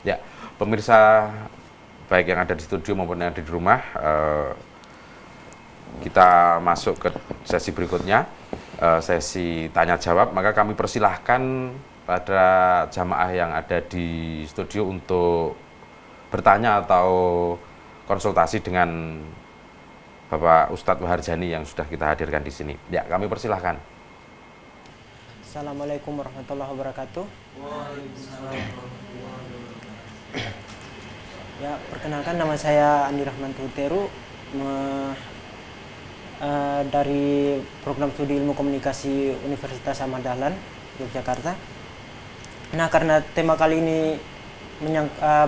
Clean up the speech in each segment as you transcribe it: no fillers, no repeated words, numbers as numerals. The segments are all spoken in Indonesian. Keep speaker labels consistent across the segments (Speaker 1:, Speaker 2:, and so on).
Speaker 1: Ya, pemirsa baik yang ada di studio maupun yang ada di rumah, kita masuk ke sesi berikutnya, sesi tanya jawab. Maka kami persilahkan pada jamaah yang ada di studio untuk bertanya atau konsultasi dengan Bapak Ustadz Waharjani yang sudah kita hadirkan di sini. Ya, kami persilahkan.
Speaker 2: Assalamualaikum warahmatullahi wabarakatuh. Ya, perkenalkan nama saya Andi Rahman Tuteru dari program studi ilmu komunikasi Universitas Ahmad Dahlan, Yogyakarta. Nah, karena tema kali ini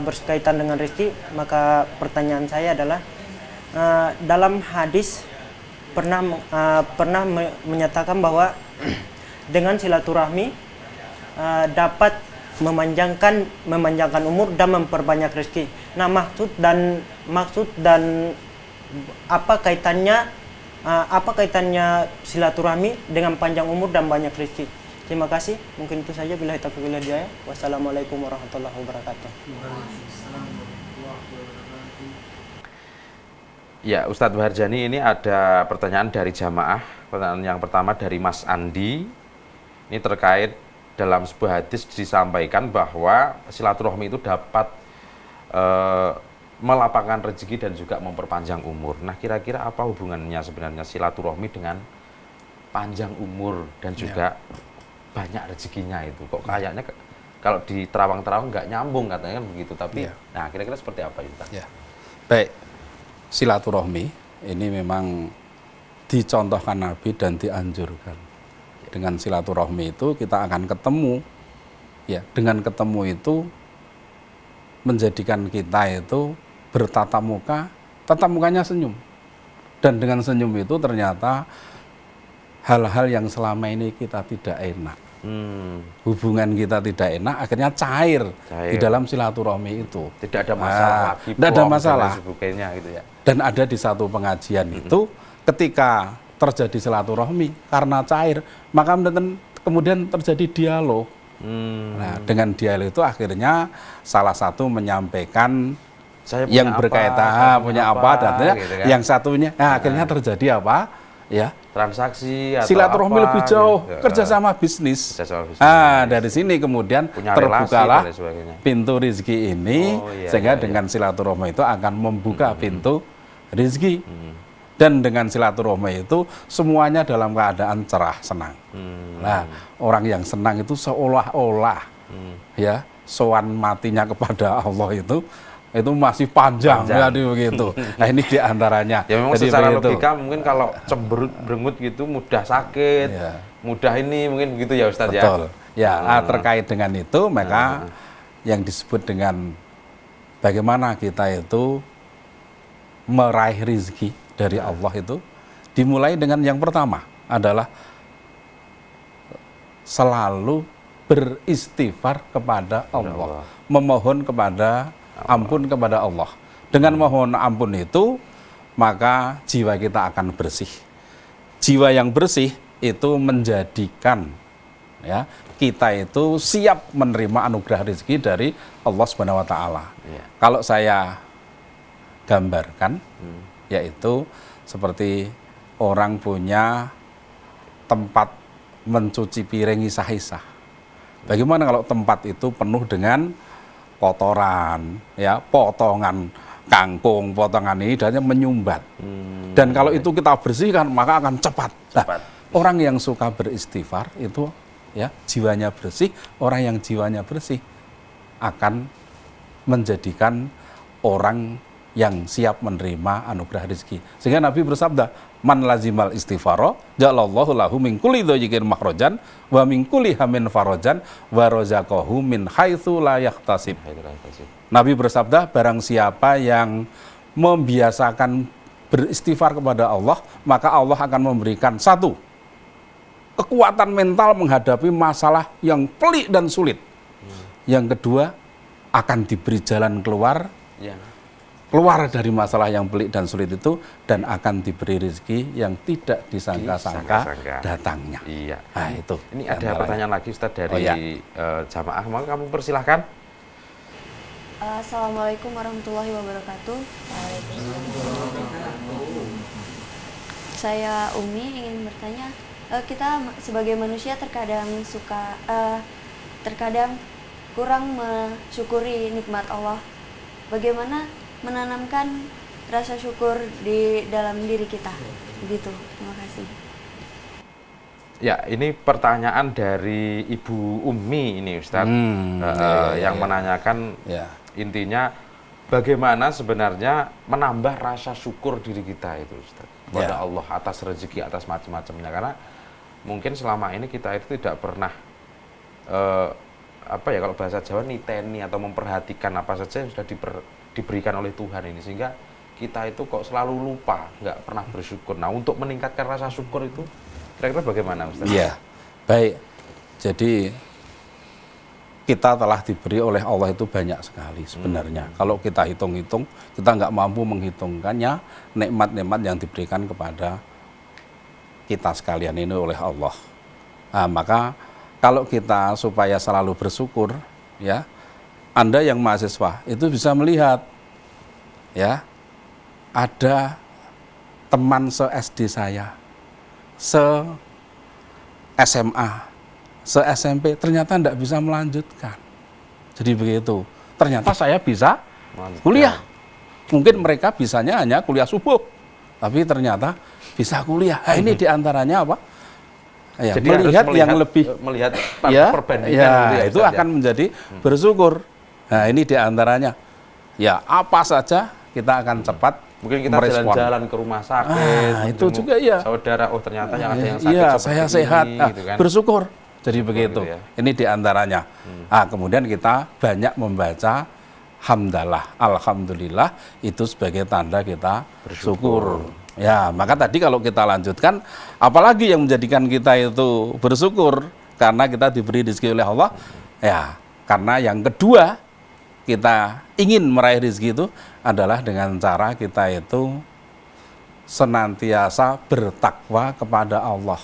Speaker 2: berkaitan dengan rezeki, maka pertanyaan saya adalah dalam hadis pernah menyatakan bahwa dengan silaturahmi dapat memanjangkan umur dan memperbanyak rezeki. Nah, maksud dan apa kaitannya silaturahmi dengan panjang umur dan banyak rezeki? Terima kasih. Mungkin itu saja. Billahi taufiq wal hidayah. Wassalamualaikum warahmatullahi wabarakatuh.
Speaker 1: Ya, Ustadz Waharjani, ini ada pertanyaan dari jamaah. Pertanyaan yang pertama dari Mas Andi. Ini terkait dalam sebuah hadis disampaikan bahwa silaturahmi itu dapat melapangkan rezeki dan juga memperpanjang umur. Nah, kira-kira apa hubungannya sebenarnya silaturahmi dengan panjang umur dan juga banyak rezekinya itu? Kok kayaknya kalau di terawang-terawang nggak nyambung katanya kan begitu. Tapi nah, kira-kira seperti apa Ustaz?
Speaker 3: Ya. Baik, silaturahmi ini memang dicontohkan Nabi dan dianjurkan. Dengan silaturahmi itu kita akan ketemu, ya. Dengan ketemu itu menjadikan kita itu bertatap muka, tatap mukanya senyum. Dan dengan senyum itu ternyata hal-hal yang selama ini kita tidak enak, hubungan kita tidak enak, akhirnya cair di dalam silaturahmi itu.
Speaker 1: Tidak ada masalah lagi.
Speaker 3: Tidak ada masalah.
Speaker 1: Gitu ya.
Speaker 3: Dan ada di satu pengajian itu, ketika terjadi silaturahmi karena cair, maka kemudian terjadi dialog. Nah, dengan dialog itu akhirnya salah satu menyampaikan
Speaker 1: saya
Speaker 3: yang berkaitan punya apa dan
Speaker 1: gitu kan?
Speaker 3: yang satunya akhirnya terjadi apa? Ya,
Speaker 1: transaksi atau
Speaker 3: silaturahmi
Speaker 1: apa,
Speaker 3: lebih jauh,
Speaker 1: gitu.
Speaker 3: kerjasama bisnis. Dari sini kemudian
Speaker 1: punya
Speaker 3: terbukalah
Speaker 1: relasi,
Speaker 3: pintu rezeki ini, sehingga dengan silaturahmi itu akan membuka pintu rezeki. Dan dengan silaturahmi itu semuanya dalam keadaan cerah, senang. Nah, orang yang senang itu seolah-olah ya sowan matinya kepada Allah itu masih panjang. Jadi begitu. Nah, ini diantaranya.
Speaker 1: Ya memang
Speaker 3: jadi
Speaker 1: secara
Speaker 3: begitu.
Speaker 1: logika mungkin kalau cemberut berengut gitu mudah sakit, mudah ini mungkin begitu ya Ustadz.
Speaker 3: Betul. Ya, terkait dengan itu maka yang disebut dengan bagaimana kita itu meraih rezeki dari Allah itu dimulai dengan yang pertama adalah selalu beristighfar kepada Allah, memohon kepada ampun kepada Allah. Dengan mohon ampun itu maka jiwa kita akan bersih. Jiwa yang bersih itu menjadikan ya kita itu siap menerima anugerah rezeki dari Allah Subhanahu wa taala. Kalau saya gambarkan yaitu seperti orang punya tempat mencuci piring isah-isah. Bagaimana kalau tempat itu penuh dengan kotoran, ya, potongan kangkung, potongan ini dan menyumbat. Dan kalau itu kita bersihkan maka akan cepat. Nah, orang yang suka beristighfar itu ya jiwanya bersih, orang yang jiwanya bersih akan menjadikan orang yang siap menerima anugerah rezeki. Sehingga Nabi bersabda, man lazimal istighfaro ja'alallahu lahu min kulli dhajikin makhrajan wa min kulli hamin farajan wa razaqahu min haitsu la yahtasib. Nabi bersabda, barang siapa yang membiasakan beristighfar kepada Allah, maka Allah akan memberikan satu, kekuatan mental menghadapi masalah yang pelik dan sulit. Yang kedua, akan diberi jalan keluar dari masalah yang pelik dan sulit itu, dan akan diberi rezeki yang tidak disangka-sangka datangnya.
Speaker 1: Iya.
Speaker 3: Nah, itu.
Speaker 1: Ini ada pertanyaan lagi Ustaz dari jamaah, maka kamu persilahkan.
Speaker 4: Assalamualaikum warahmatullahi wabarakatuh. Saya Umi ingin bertanya, kita sebagai manusia terkadang terkadang kurang mensyukuri nikmat Allah. Bagaimana menanamkan rasa syukur di dalam diri kita? Begitu. Terima kasih.
Speaker 1: Ya, ini pertanyaan dari Ibu Umi ini, Ustadz, yang menanyakan intinya bagaimana sebenarnya menambah rasa syukur diri kita itu, Ustadz, kepada Allah atas rezeki, atas macam-macamnya. Karena mungkin selama ini kita itu tidak pernah kalau bahasa Jawa niteni atau memperhatikan apa saja yang sudah diberikan oleh Tuhan ini, sehingga kita itu kok selalu lupa, nggak pernah bersyukur. Nah, untuk meningkatkan rasa syukur itu kira-kira bagaimana, Ustaz?
Speaker 3: Iya, baik. Jadi kita telah diberi oleh Allah itu banyak sekali sebenarnya. Kalau kita hitung-hitung, kita nggak mampu menghitungkannya, nikmat-nikmat yang diberikan kepada kita sekalian ini oleh Allah. Nah, maka kalau kita supaya selalu bersyukur, ya, Anda yang mahasiswa itu bisa melihat, ya, ada teman se-SD saya, se-SMA, se-SMP, ternyata tidak bisa melanjutkan. Jadi begitu. Ternyata saya bisa kuliah. Mungkin mereka bisanya hanya kuliah subuh, tapi ternyata bisa kuliah. Nah, ini diantaranya apa? Ya,
Speaker 1: jadi
Speaker 3: melihat yang lebih,
Speaker 1: melihat
Speaker 3: ya,
Speaker 1: perbandingan gitu ya,
Speaker 3: itu akan menjadi bersyukur. Nah, ini diantaranya. Ya, apa saja kita akan cepat
Speaker 1: mungkin kita
Speaker 3: merespon.
Speaker 1: jalan-jalan ke rumah sakit,
Speaker 3: Itu juga ya.
Speaker 1: Saudara, oh ternyata yang ada yang sakit
Speaker 3: iya,
Speaker 1: seperti
Speaker 3: saya
Speaker 1: ini,
Speaker 3: sehat,
Speaker 1: gitu kan.
Speaker 3: bersyukur. Jadi begitu.
Speaker 1: Gitu ya.
Speaker 3: Ini diantaranya. Kemudian kita banyak membaca hamdalah, alhamdulillah, itu sebagai tanda kita bersyukur. Ya, maka tadi kalau kita lanjutkan, apalagi yang menjadikan kita itu bersyukur karena kita diberi rezeki oleh Allah, ya, karena yang kedua kita ingin meraih rezeki itu adalah dengan cara kita itu senantiasa bertakwa kepada Allah.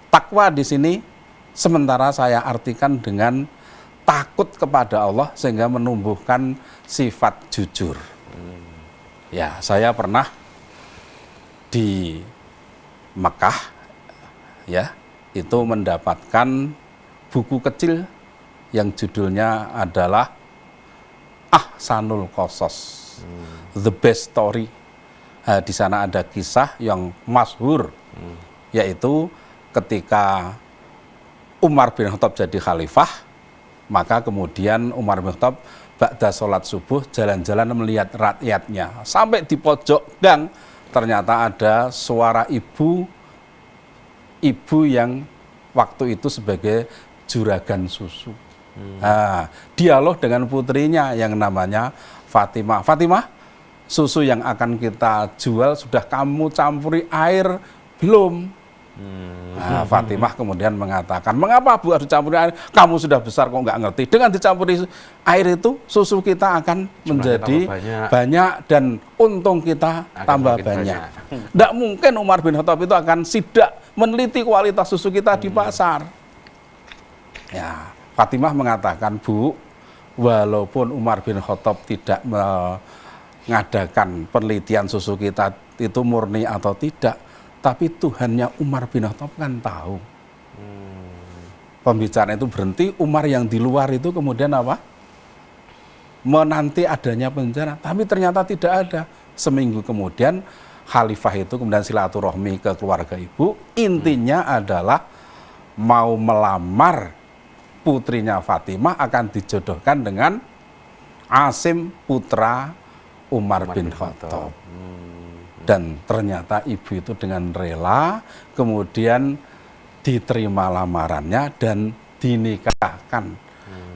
Speaker 3: Takwa di sini sementara saya artikan dengan takut kepada Allah sehingga menumbuhkan sifat jujur. Ya, saya pernah di Mekah, ya, itu mendapatkan buku kecil yang judulnya adalah Ahsanul Qasas, The Best Story. Di sana ada kisah yang masyhur, yaitu ketika Umar bin Khattab jadi khalifah, maka kemudian Umar bin Khattab ba'da sholat subuh jalan-jalan melihat rakyatnya. Sampai di pojok gang ternyata ada suara ibu yang waktu itu sebagai juragan susu. Dialog dengan putrinya yang namanya Fatimah. Fatimah, susu yang akan kita jual sudah kamu campuri air belum? Fatimah kemudian mengatakan, mengapa Bu harus campuri air? Kamu sudah besar kok nggak ngerti. Dengan dicampuri air itu susu kita akan menjadi banyak dan untung kita tambah banyak. Tidak mungkin Umar bin Khattab itu akan sidak meneliti kualitas susu kita di pasar. Ya, Fatimah mengatakan, Bu, walaupun Umar bin Khattab tidak mengadakan penelitian susu kita itu murni atau tidak, tapi Tuhannya Umar bin Khattab kan tahu. Pembicaraan itu berhenti, Umar yang di luar itu kemudian apa? Menanti adanya penjara, tapi ternyata tidak ada. Seminggu kemudian khalifah itu kemudian silaturahmi ke keluarga ibu, intinya adalah mau melamar putrinya Fatimah akan dijodohkan dengan Asim putra Umar bin Khattab. Dan ternyata ibu itu dengan rela kemudian diterima lamarannya dan dinikahkan.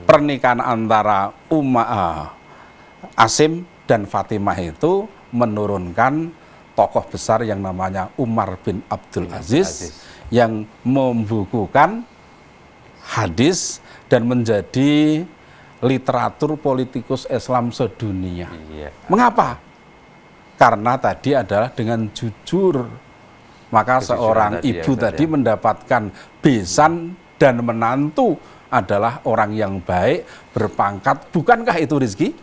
Speaker 3: Pernikahan antara Asim dan Fatimah itu menurunkan tokoh besar yang namanya Umar bin Abdul Aziz yang membukukan hadis dan menjadi literatur politikus Islam sedunia. Mengapa? Karena tadi adalah dengan jujur. Maka seorang ibu tadi mendapatkan besan dan menantu adalah orang yang baik, berpangkat. Bukankah itu rezeki?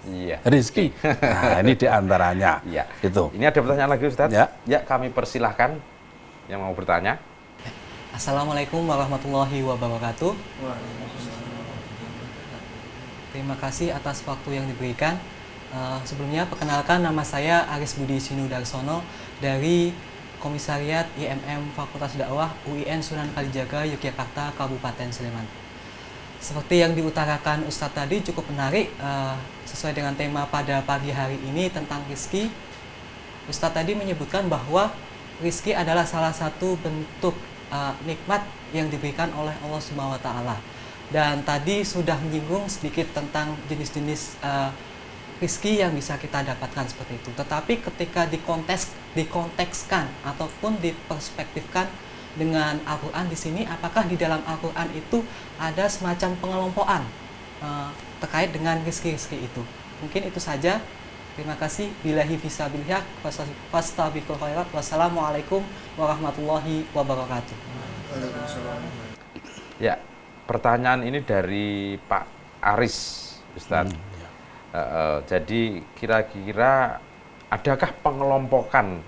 Speaker 1: Iya.
Speaker 3: rizki. Nah, ini diantaranya.
Speaker 1: Iya.
Speaker 3: Itu.
Speaker 1: Ini ada pertanyaan lagi Ustadz?
Speaker 3: Ya.
Speaker 1: Ya, kami persilahkan yang mau bertanya.
Speaker 5: Assalamualaikum warahmatullahi wabarakatuh. Terima kasih atas waktu yang diberikan. Sebelumnya perkenalkan, nama saya Aris Budi Sinu Darsono dari Komisariat IMM Fakultas Dakwah UIN Sunan Kalijaga, Yogyakarta, Kabupaten Sleman. Seperti yang diutarakan Ustadz tadi cukup menarik, sesuai dengan tema pada pagi hari ini tentang rizki. Ustadz tadi menyebutkan bahwa rizki adalah salah satu bentuk nikmat yang diberikan oleh Allah Subhanahu wa Ta'ala. Dan tadi sudah menyinggung sedikit tentang jenis-jenis rizki yang bisa kita dapatkan seperti itu. Tetapi ketika dikontekskan ataupun diperspektifkan dengan Al-Quran di sini, apakah di dalam Al-Quran itu ada semacam pengelompokan terkait dengan rizki-rizki itu? Mungkin itu saja. Terima kasih. Billahi fisabilillah. Fastabiqul khairat. Wassalamualaikum warahmatullahi wabarakatuh.
Speaker 1: Ya, pertanyaan ini dari Pak Aris, Ustadz. Jadi kira-kira adakah pengelompokan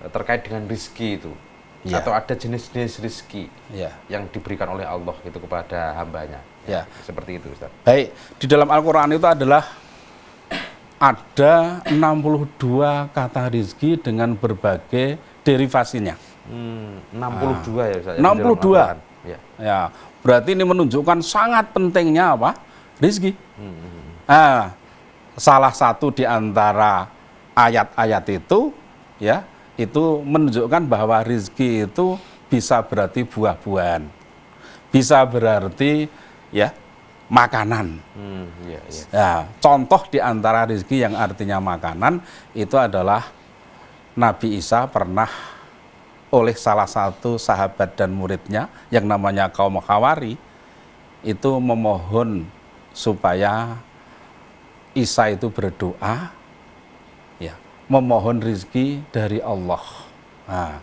Speaker 1: terkait dengan rizki itu?
Speaker 3: Ya.
Speaker 1: Atau ada jenis-jenis rizki
Speaker 3: Ya.
Speaker 1: yang diberikan oleh Allah itu kepada hambanya?
Speaker 3: Ya.
Speaker 1: Seperti itu, Ustadz.
Speaker 3: Baik, di dalam Al-Quran itu ada 62 kata rizki dengan berbagai derivasinya.
Speaker 1: 62 ya Ustadz?
Speaker 3: 62.
Speaker 1: Ya.
Speaker 3: Ya, berarti ini menunjukkan sangat pentingnya apa? Rizki. Salah satu di antara ayat-ayat itu, ya, itu menunjukkan bahwa rizki itu bisa berarti buah-buahan, bisa berarti ya makanan.
Speaker 1: Iya, iya.
Speaker 3: Ya, contoh di antara rizki yang artinya makanan itu adalah Nabi Isa pernah oleh salah satu sahabat dan muridnya yang namanya kaum Khawari itu memohon supaya Isa itu berdoa, ya, memohon rizki dari Allah. Nah,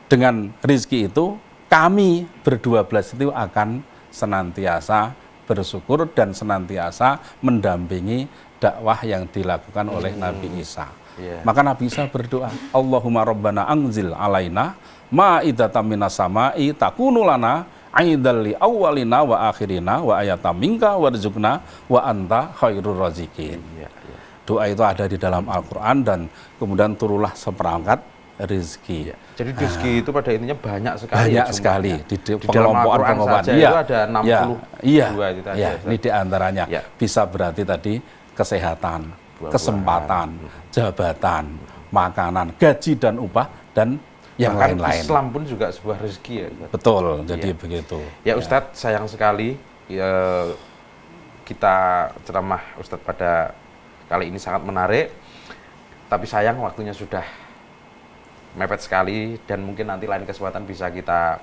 Speaker 3: dengan rizki itu kami berdua belas itu akan senantiasa bersyukur dan senantiasa mendampingi dakwah yang dilakukan oleh Nabi Isa.
Speaker 1: Yeah.
Speaker 3: Maka Nabi Isa berdoa, Allahumma rabbana anzil alaina ma'idatan minas sama'i takunu lana aidal li awwalina wa akhirina wa ayatam minka warzuqna wa anta khairur raziqin.
Speaker 1: Iya, iya.
Speaker 3: Doa itu ada di dalam Al-Quran dan kemudian turunlah seperangkat rezeki.
Speaker 1: Iya. Jadi rizki itu pada intinya banyak sekali.
Speaker 3: Banyak
Speaker 1: ya
Speaker 3: sekali
Speaker 1: jumlahnya.
Speaker 3: di
Speaker 1: Di dalam Al-Quran saja itu ada 62
Speaker 3: iya,
Speaker 1: itu tadi.
Speaker 3: iya,
Speaker 1: ya,
Speaker 3: ini diantaranya.
Speaker 1: Ya.
Speaker 3: Bisa berarti tadi kesehatan,
Speaker 1: Buah-buahan.
Speaker 3: kesempatan, jabatan, makanan, gaji dan upah dan yang
Speaker 1: Bahkan
Speaker 3: lain-lain.
Speaker 1: Islam pun juga sebuah rezeki ya. Ustadz.
Speaker 3: Betul, jadi
Speaker 1: Iya.
Speaker 3: begitu.
Speaker 1: Ya Ustadz, sayang sekali kita ceramah Ustadz pada kali ini sangat menarik, tapi sayang waktunya sudah mepet sekali dan mungkin nanti lain kesempatan bisa kita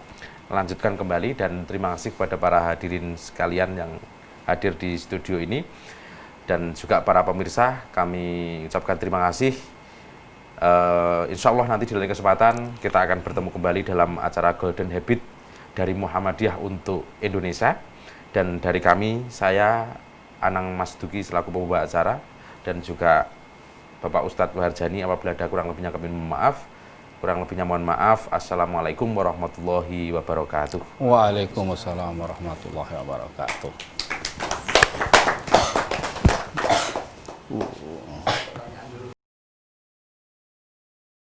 Speaker 1: lanjutkan kembali. Dan terima kasih kepada para hadirin sekalian yang hadir di studio ini dan juga para pemirsa, kami ucapkan terima kasih. Insya Allah nanti di lain kesempatan kita akan bertemu kembali dalam acara Golden Habit dari Muhammadiyah untuk Indonesia. Dan dari kami, saya Anang Mas Duki selaku pembawa acara dan juga Bapak Ustadz Waharjani, apabila ada kurang lebihnya kami mohon maaf. Kurang lebihnya mohon maaf. Assalamualaikum warahmatullahi wabarakatuh.
Speaker 3: Waalaikumsalam warahmatullahi wabarakatuh.